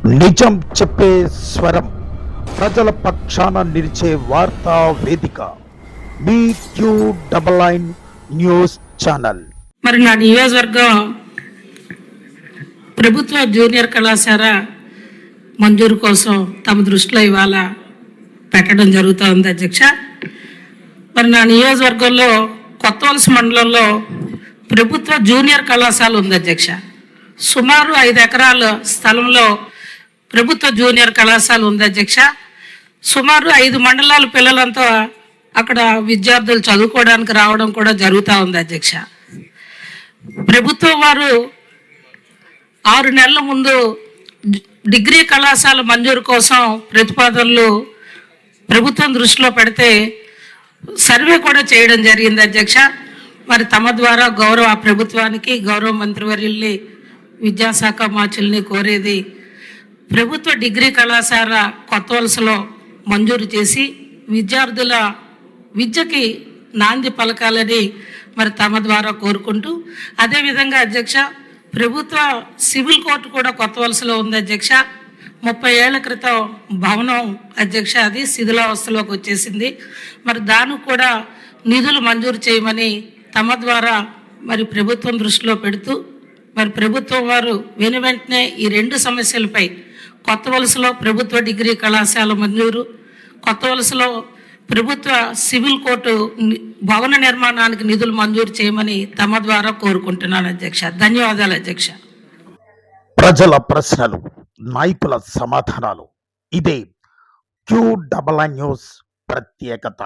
నిజం చెప్పే స్వరం, ప్రజల పక్షాన నిలిచే వార్తా వేదిక మీ క్యూ9 న్యూస్ ఛానల్. మరి నా నియోజకవర్గం ప్రభుత్వ జూనియర్ కళాశాల మంజూరు కోసం తమ దృష్టిలో ఇవాళ పెట్టడం జరుగుతుంది అధ్యక్ష. మరి నా నియోజకవర్గంలో కొత్తవలస మండలంలో ప్రభుత్వ జూనియర్ కళాశాల ఉంది అధ్యక్ష. సుమారు 5 ఎకరాల స్థలంలో ప్రభుత్వ జూనియర్ కళాశాల ఉంది అధ్యక్ష. సుమారు 5 మండలాల పిల్లలంతా అక్కడ విద్యార్థులు చదువుకోవడానికి రావడం కూడా జరుగుతూ ఉంది అధ్యక్ష. ప్రభుత్వం వారు 6 నెలల ముందు డిగ్రీ కళాశాల మంజూరు కోసం ప్రతిపాదనలు ప్రభుత్వం దృష్టిలో పెడితే సర్వే కూడా చేయడం జరిగింది అధ్యక్ష. మరి తమ ద్వారా గౌరవ ప్రభుత్వానికి, గౌరవ మంత్రివర్యుల్ని, విద్యాశాఖ మార్చుల్ని కోరేది ప్రభుత్వ డిగ్రీ కళాశాల కొత్తవలసలో మంజూరు చేసి విద్యార్థుల విద్యకి నాంది పలకాలని మరి తమ ద్వారా కోరుకుంటూ, అదేవిధంగా అధ్యక్ష ప్రభుత్వ సివిల్ కోర్టు కూడా కొత్తవలసలో ఉంది అధ్యక్ష. 30 ఏళ్ల క్రితం భవనం అధ్యక్ష అది శిథిలావస్థలోకి వచ్చేసింది. మరి దానికి కూడా నిధులు మంజూరు చేయమని తమ ద్వారా మరి ప్రభుత్వం దృష్టిలో పెడుతూ, మరి ప్రభుత్వం వారు వెంటనే ఈ 2 సమస్యలపై కొత్తవలసలో ప్రభుత్వ డిగ్రీ కళాశాల మంజూరు, కొత్తవలసలో ప్రభుత్వ సివిల్ కోర్టు భవన నిర్మాణానికి నిధులు మంజూరు చేయమని తమ ద్వారా కోరుకుంటున్నాను అధ్యక్ష. ధన్యవాదాలు అధ్యక్ష. ప్రజల ప్రశ్నలు, నాయకుల సమాధానాలు, ఇదే క్యూ9 న్యూస్ ప్రత్యేకత.